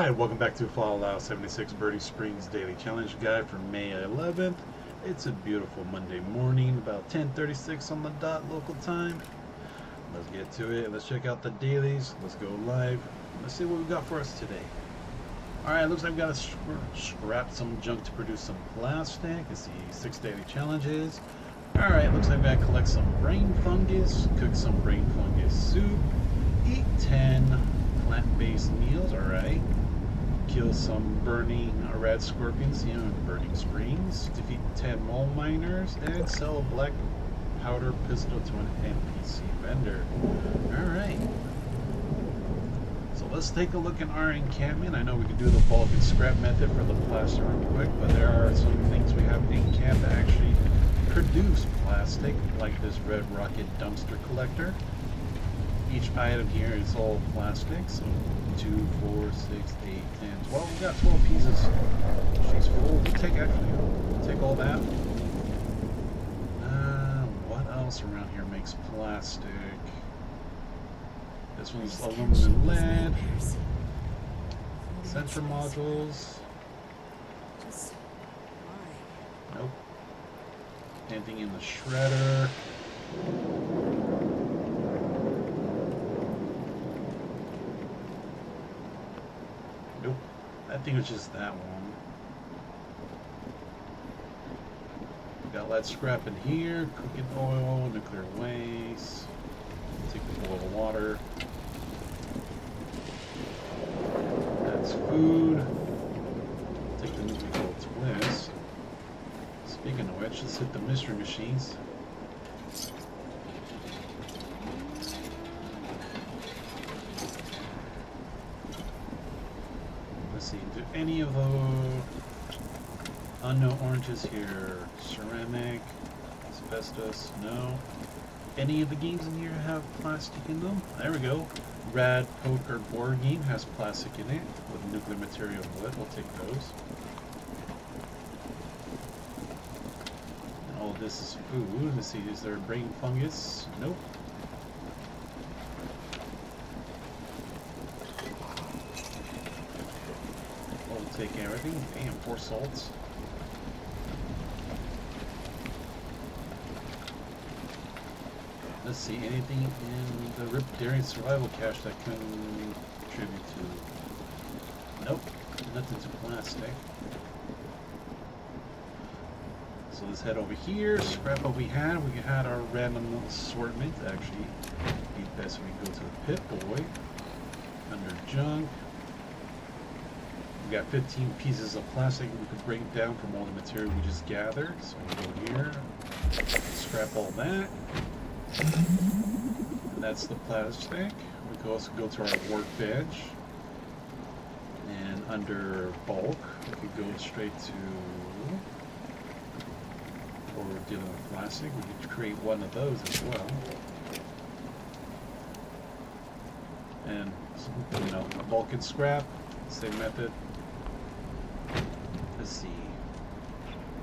Alright, welcome back to Fallout 76 Birdie Springs Daily Challenge Guide for May 11th. It's a beautiful Monday morning, about 10:36 on the dot local time. Let's get to it. Let's check out the dailies. Let's go live. Let's see what we got for us today. Alright, looks like we got to scrap some junk to produce some plastic. Let's see, 6 daily challenges. Alright, looks like we got to collect some brain fungus, cook some brain fungus soup, eat 10 plant-based meals. Alright. Kill some burning red scorpions, in burning springs, defeat 10 mole miners, and sell a black powder pistol to an NPC vendor. Alright. So let's take a look at our encampment. I know we could do the bulk and scrap method for the plaster real quick, but there are some things we have in camp that actually produce plastic, like this red rocket dumpster collector. Each item here is all plastic, so 2, 4, 6, 8, 10, 12. We got 12 pieces. She's full. We'll take all that. What else around here makes plastic? This one's aluminum lead. Sensor modules. Nope. Anything in the shredder. Nope. I think it's just that one. We got lead scrap in here, cooking oil, nuclear waste. Take the boil of water. That's food. Take the nuclear twist. Speaking of which, let's hit the mystery machines. Let's see, do any of the unknown oranges here? Ceramic, asbestos, no. Any of the games in here have plastic in them? There we go. Rad Poker board game has plastic in it with nuclear material wood. We'll take those. And all of this is food. Let's see, is there brain fungus? Nope. We'll take everything. Damn, 4 salts. Let's see, anything in the Riparian survival cache that can contribute to... Nope, nothing to plastic. So let's head over here, scrap what we had. We had our random assortment. Actually, it'd be best if we go to the Pit Boy. Under junk. We got 15 pieces of plastic we could break down from all the material we just gathered. So we'll go here, scrap all that. And that's the plastic. We can also go to our workbench, and under bulk we could go straight to, or we're dealing with plastic, we could create one of those as well. And you know, bulk and scrap, same method. Let's see.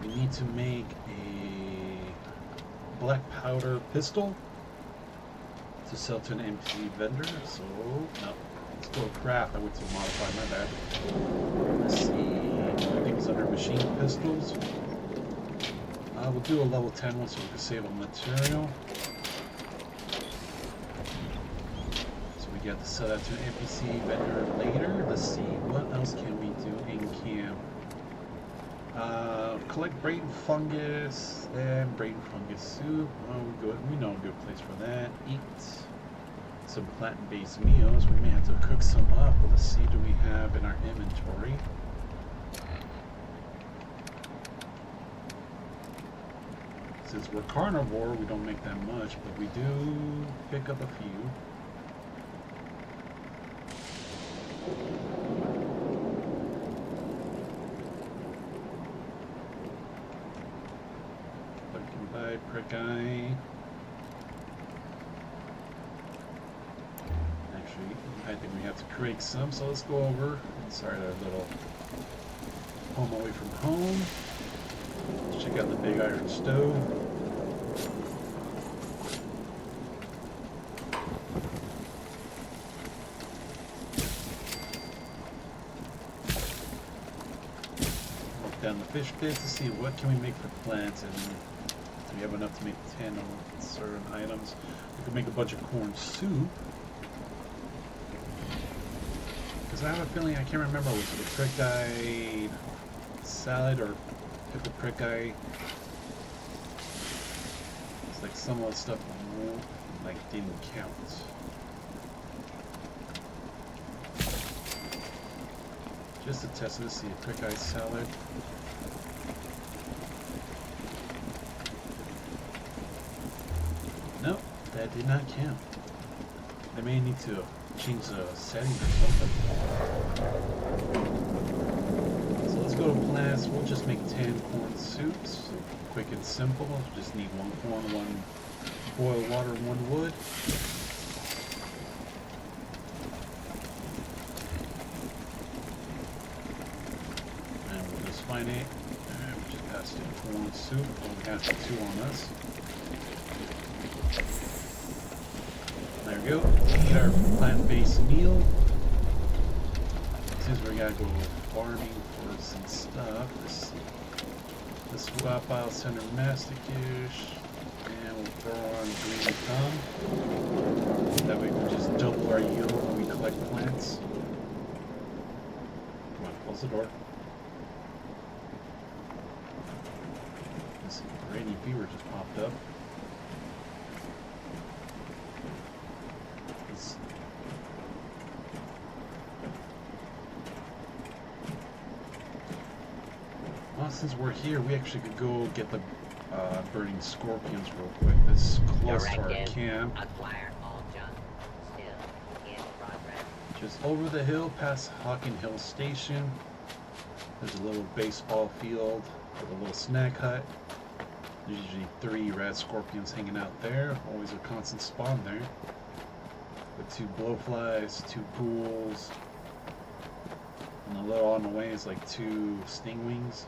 We need to make a black powder pistol to sell to an NPC vendor. So, no, let's go craft. I went to modify, my bad. Let's see. I think it's under machine pistols. We'll do a level 10 one so we can save on material. So we get to sell that to an NPC vendor later. Let's see, what else can we do in camp? Collect brain fungus and brain fungus soup. Oh, we know a good place for that. Eat some plant-based meals. We may have to cook some up, but let's see, do we have in our inventory? Since we're carnivore, we don't make that much, but we do pick up a few. Prick eye. Actually, I think we have to create some, so let's go over and start our little home away from home. Let's check out the big iron stove. down the fish pit to see what can we make for plants, and do we have enough to make 10 of certain items. We could make a bunch of corn soup. Because I have a feeling, I can't remember, was it a prick eye salad or if the prick eye? It's like some of the stuff like didn't count. Just to test it, see a prick eye salad. Nope, that did not count. They may need to change the setting or something. So let's go to plants. We'll just make 10 corn soups. Quick and simple. Just need 1 corn, 1 boiled water, and 1 wood. And we'll just find it. And we just passed in corn soup. Only has the 2 on us. There we go. Eat our plant-based meal. Since we gotta go farming for some stuff, let's swap out center masticash, and we'll throw on green thumb. That way we can just double our yield when we collect plants. Come on, close the door. Let's see, rainy fever just popped up. Since we're here, we actually could go get the burning scorpions real quick. This is close to our camp. Just over the hill, past Hawking Hill Station. There's a little baseball field with a little snack hut. There's usually 3 rat scorpions hanging out there. Always a constant spawn there. With 2 blowflies, 2 ghouls, and a little on the way is like 2 stingwings.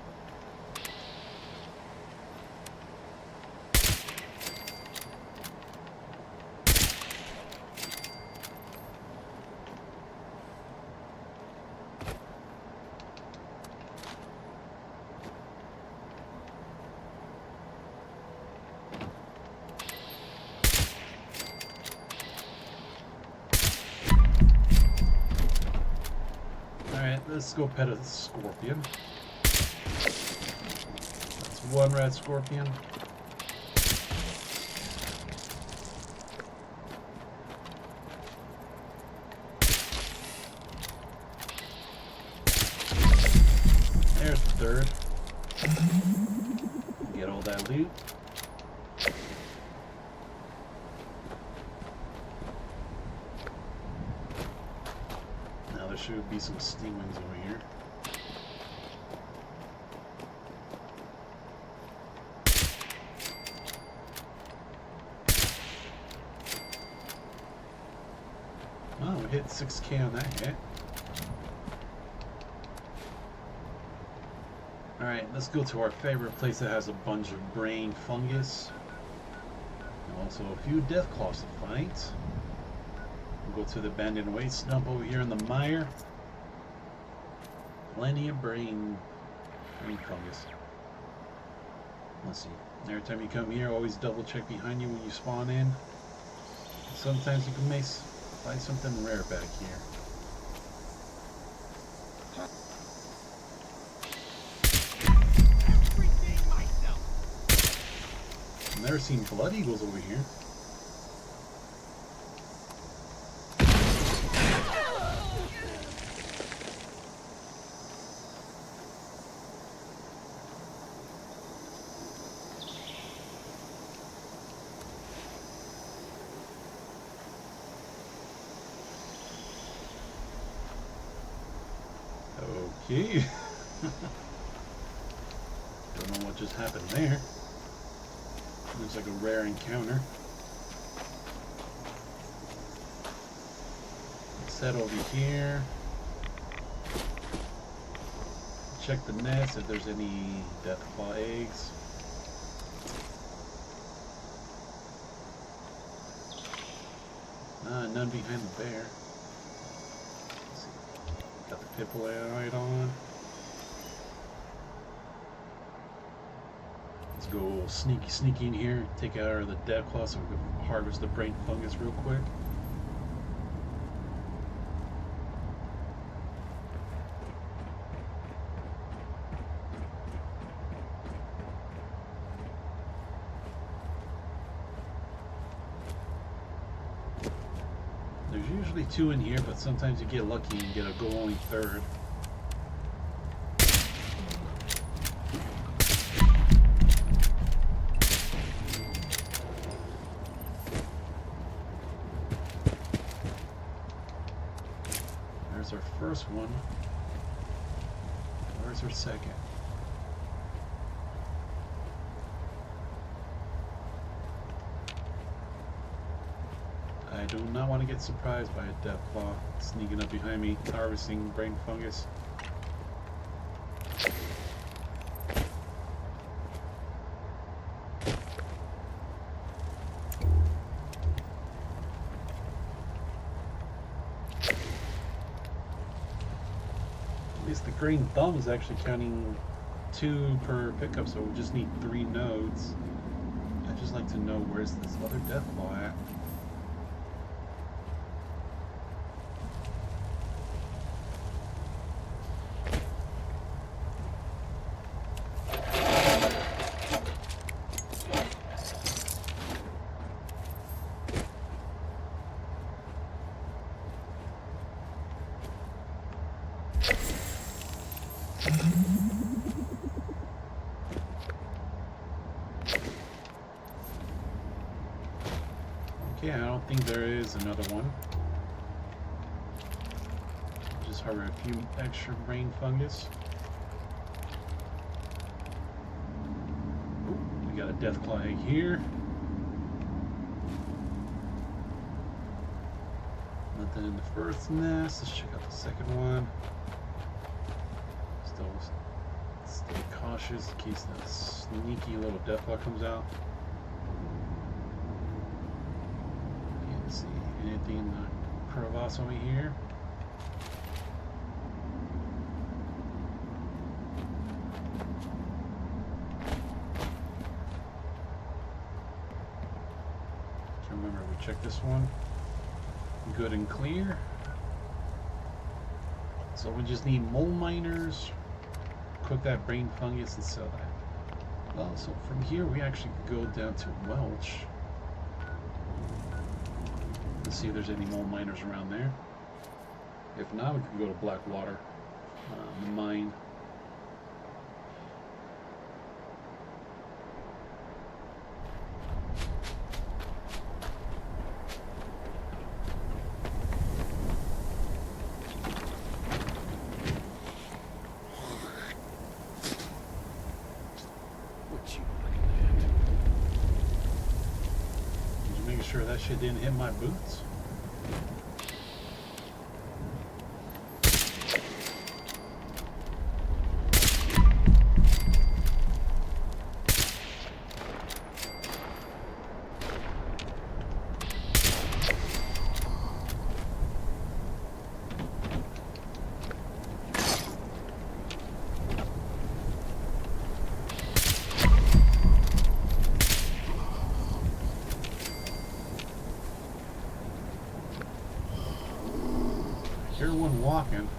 Let's go pet a scorpion. That's 1 red scorpion. There's the 3rd. Get all that loot. There should be some stingwings over here. Oh, we hit 6K on that hit. Alright, let's go to our favorite place that has a bunch of brain fungus. And also a few death claws to fight. We'll go to the abandoned waste dump over here in the mire. Plenty of brain fungus. Let's see. Every time you come here, always double check behind you when you spawn in. Sometimes you can find something rare back here. I've never seen blood eagles over here. Okay. Don't know what just happened there. Looks like a rare encounter. Let's head over here. Check the nest if there's any deathclaw eggs. None behind the bear. Got the pipple right on. go sneaky in here, take out the death claw so we can harvest the brain fungus real quick. There's usually 2 in here, but sometimes you get lucky and get a glowing third. There's our first one. Where's our second? I do not want to get surprised by a death claw sneaking up behind me, harvesting brain fungus. At least the green thumb is actually counting 2 per pickup, so we just need 3 nodes. I'd just like to know where's this other death claw at. Okay, I don't think there is another one. Just harbor a few extra brain fungus. Ooh, we got a death claw egg here. Nothing in the first nest. Let's check out the second one. Still stay cautious in case that sneaky little death claw comes out. Can't see anything in the crevasse over here. Remember, we checked this one. Good and clear. So we just need mole miners, cook that brain fungus and sell that. Well, so from here we actually go down to Welch. Let's see if there's any mole miners around there. If not, we can go to Blackwater, the mine. Sure that shit didn't hit my boots. Hear one walking.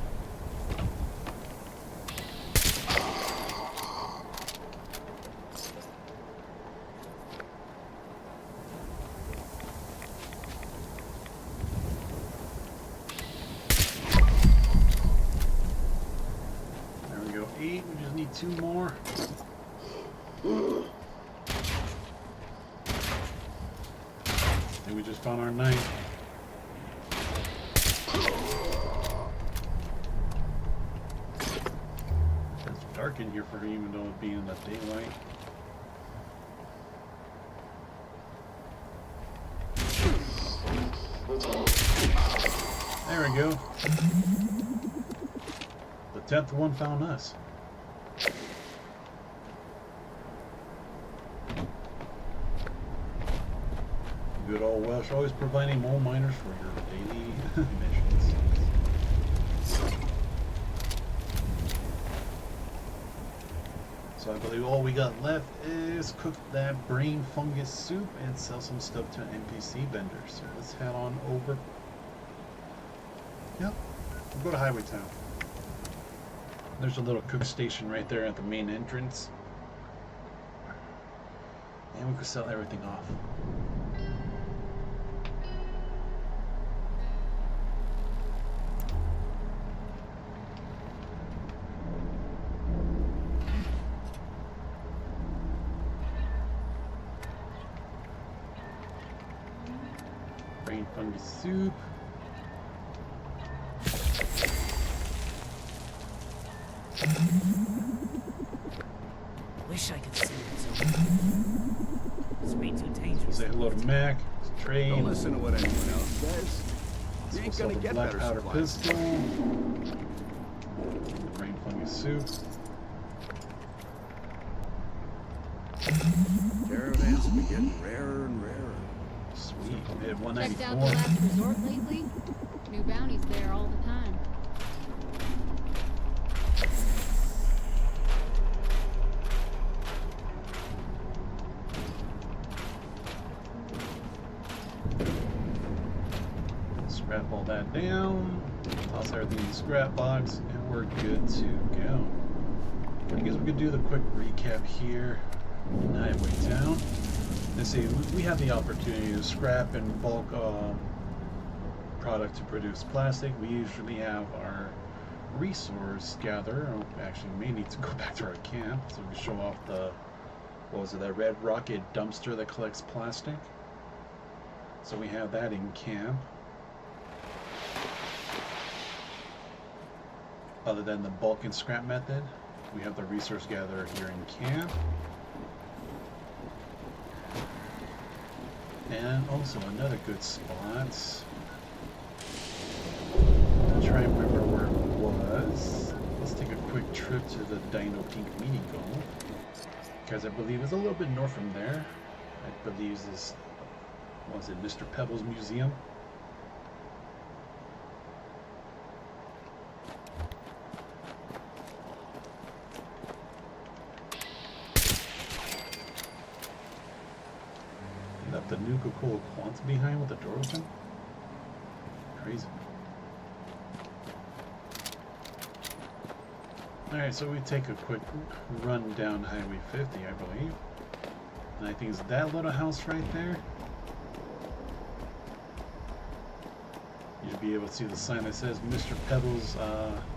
There we go. 8. We just need 2 more. I think we just found our 9th. Dark in here for her, even though it being in the daylight. There we go. The 10th one found us. Good old Welsh, always providing mole miners for your daily missions. So I believe all we got left is cook that brain fungus soup and sell some stuff to an NPC vendor. So let's head on over. Yep, we'll go to Highway Town. There's a little cook station right there at the main entrance. And we can sell everything off. Brain fungus soup. Wish I could see what's over there. It's way too dangerous. Say hello to Mac. Train. Don't listen to what anyone else says. You ain't Sell gonna the get black better powder supplies. pistol. Brain fungus soup. Caravans have been getting rarer and rarer. Sweet. We had Checked out 194. the last resort lately? New bounties there all the time. Scrap all that down. Toss everything in the scrap box, and we're good to go. I guess we could do the quick recap here in Highway Town. Let's see, we have the opportunity to scrap and bulk product to produce plastic. We usually have our resource gather. Actually, we may need to go back to our camp so we can show off the, what was it, that red rocket dumpster that collects plastic. So we have that in camp. Other than the bulk and scrap method, we have the resource gatherer here in camp. And also another good spot. I'm trying to remember where it was. Let's take a quick trip to the Dino Pink Mini Golf, because I believe it's a little bit north from there. I believe this, was it Mr. Pebble's Museum? Left the Nukashine Quant behind with the door open? Crazy. Alright, so we take a quick run down Highway 50, I believe. And I think it's that little house right there. You'll be able to see the sign that says Mr. Pebbles,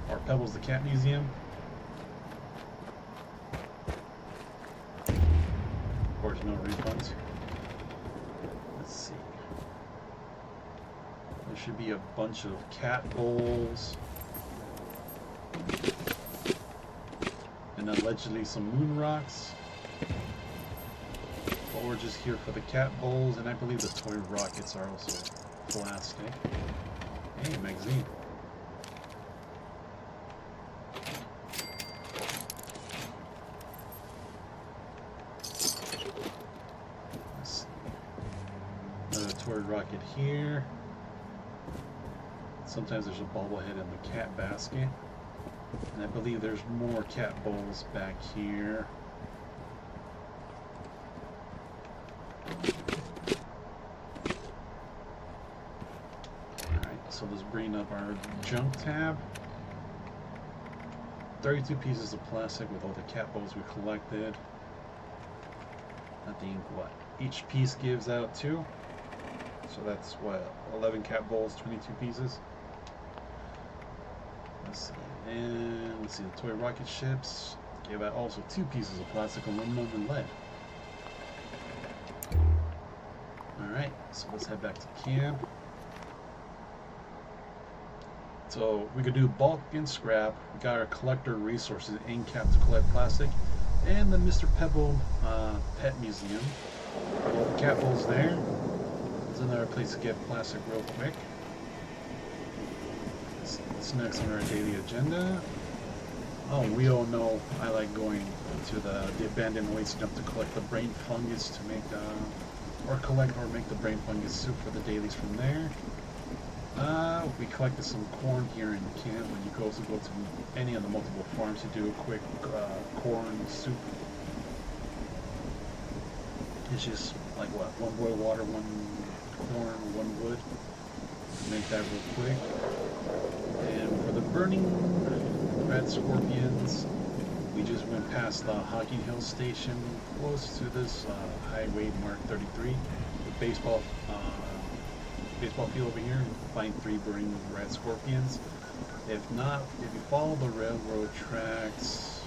or Pebbles the Cat Museum. Of course, no refunds. Let's see. There should be a bunch of cat bowls. And allegedly some moon rocks. But we're just here for the cat bowls, and I believe the toy rockets are also plastic. Hey, magazine. Let's see. Another toy rocket here. Sometimes there's a bobblehead in the cat basket. And I believe there's more cat bowls back here. Alright, so let's bring up our junk tab. 32 pieces of plastic with all the cat bowls we collected. I think what each piece gives out 2. So that's what, 11 cat bowls, 22 pieces. Let's see. And let's see, the toy rocket ships gave out also 2 pieces of plastic, aluminum, and lead. Alright, so let's head back to camp. So we could do bulk and scrap. We got our collector resources in cap to collect plastic, and the Mr. Pebble Pet Museum. All the cat bowls there. There's another place to get plastic real quick. What's next on our daily agenda? Oh, we all know I like going to the abandoned waste dump to collect the brain fungus to make, or make the brain fungus soup for the dailies from there. We collected some corn here in camp. When you also go to any of the multiple farms to do a quick corn soup. It's just like what, one boil of water, one corn, one wood. Make that real quick. And for the burning red scorpions, we just went past the Hocking Hill station, close to this highway mark 33, the baseball field over here. Find 3 burning red scorpions. If not, if you follow the railroad tracks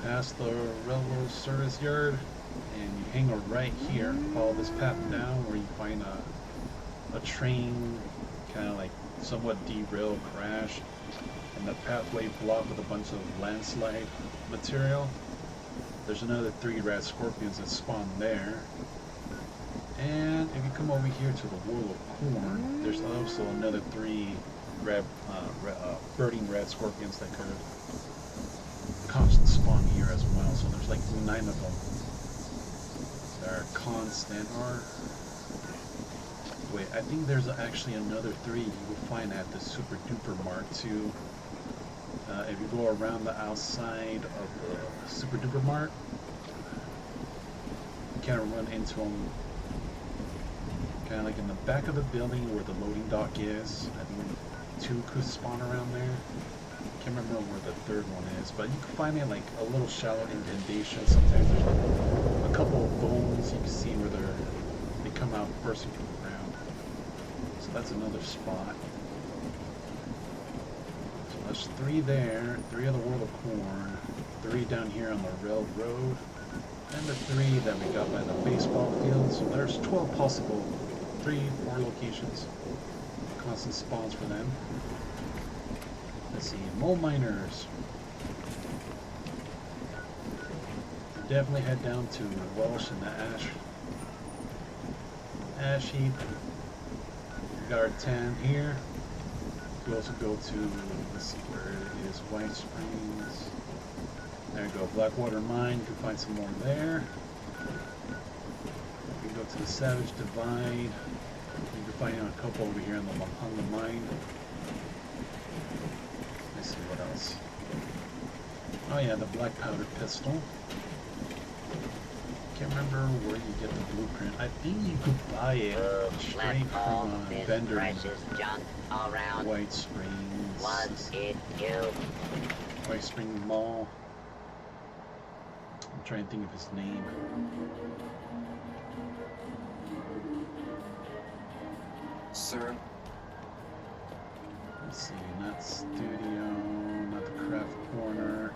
past the railroad service yard, and you hang a right here, follow this path down where you find a train kind of like somewhat derailed, crash, and the pathway blocked with a bunch of landslide material. There's another 3 red scorpions that spawn there. And if you come over here to the wall of corn, there's also another 3 burning red scorpions that could constant spawn here as well. So there's like 9 of them that are constant. Or wait, I think there's actually another 3 you will find at the Super Duper Mart too. If you go around the outside of the Super Duper Mart, you kind of run into them kind of like in the back of the building where the loading dock is. I think 2 could spawn around there. Can't remember where the 3rd one is, but you can find it like a little shallow indentation. Sometimes there's like a couple of bones you can see where they come out bursting from the ground. So that's another spot. So there's 3 there, 3 of the World of Corn, 3 down here on the railroad, and the 3 that we got by the baseball field. So there's 12 possible 3-4 locations. Constant spawns for them. Let's see, mole miners. Definitely head down to Welsh and the ash heap. We got our 10 here. We also go to, let's see where it is, White Springs. There you go, Blackwater Mine. You can find some more there. We go to the Savage Divide. You can find a couple over here on the mine. Let's see what else. Oh yeah, the black powder pistol. Can't remember where you get the blueprint. I think you could buy it straight from a vendor in White Springs. Was it you? White Spring Mall. I'm trying to think of his name. Sir? Let's see, not studio, not the craft corner.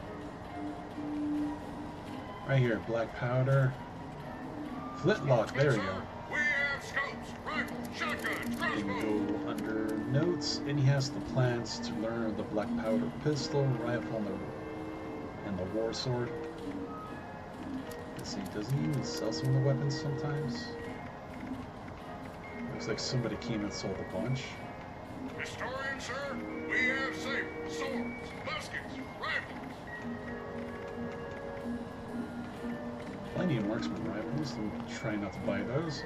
Right here, black powder. Flintlock, there we go. We have scopes, rifles, shotguns, You crossbows. can go under notes, and he has the plans to learn the black powder pistol, rifle, and the war sword. Let's see, does he even sell some of the weapons sometimes? Looks like somebody came and sold a bunch. Historian, sir, we have sabers, swords, muskets, rifles. Plenty of marksman rifles. I'm trying not to buy those.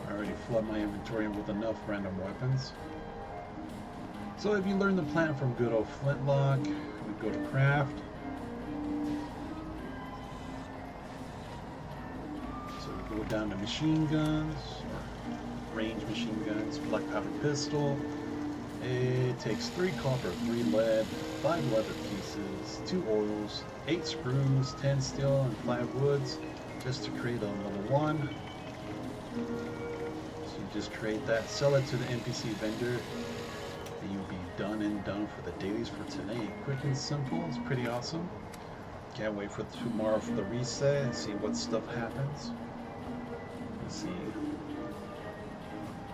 I already flood my inventory with enough random weapons. So if you learn the plan from good old Flintlock, we go to craft. So we go down to machine guns, or range machine guns, black powder pistol. It takes 3 copper, 3 lead, 5 leather pieces, 2 oils, 8 screws, 10 steel, and 5 woods, just to create a level 1. So you just create that, sell it to the NPC vendor, and you'll be done and done for the dailies for today. Quick and simple, it's pretty awesome. Can't wait for tomorrow for the reset and see what stuff happens. Let's see.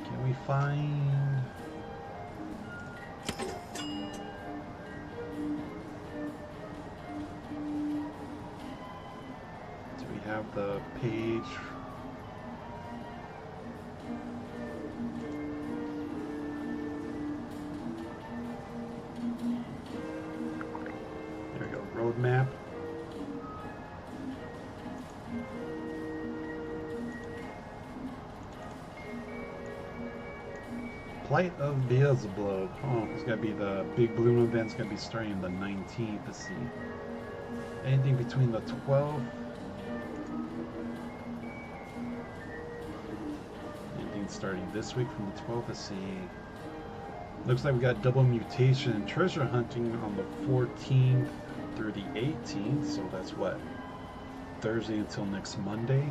Can we find... have the page. There we go, roadmap. Plight of Beelzebub. Oh, it's gonna be the big balloon event's gonna be starting the 19th. Let's see. Anything between the 12th. Anything starting this week from the 12th. Let's see. Looks like we got double mutation and treasure hunting on the 14th through the 18th. So that's what? Thursday until next Monday.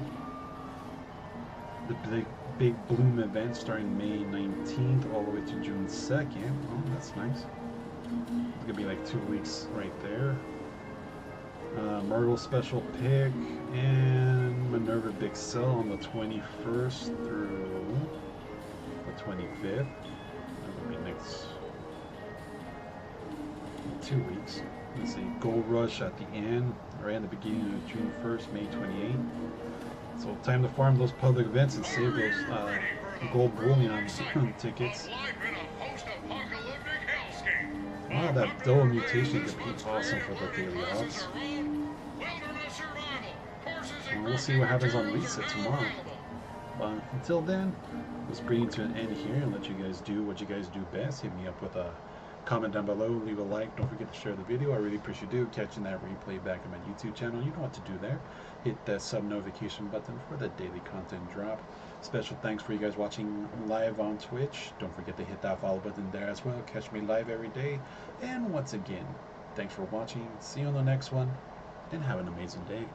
The big bloom event starting May 19th all the way to June 2nd. Oh, that's nice. It's gonna be like 2 weeks right there. Myrtle special pick and Minerva Big Sell on the 21st through the 25th. That'll be next 2 weeks. Let's see, Gold Rush at the end, right at the beginning of June 1st, May 28th. So time to farm those public events and save those gold bullion tickets. Wow, that double mutation could be awesome for the daily ops. And we'll see what happens on reset tomorrow. But until then, let's bring it to an end here and let you guys do what you guys do best. Hit me up with a comment down below, leave a like, don't forget to share the video. I really appreciate you catching that replay back on my YouTube channel. You know what to do there. Hit that sub notification button for the daily content drop. Special thanks for you guys watching live on Twitch. Don't forget to hit that follow button there as well. Catch me live every day. And once again, thanks for watching. See you on the next one, and have an amazing day.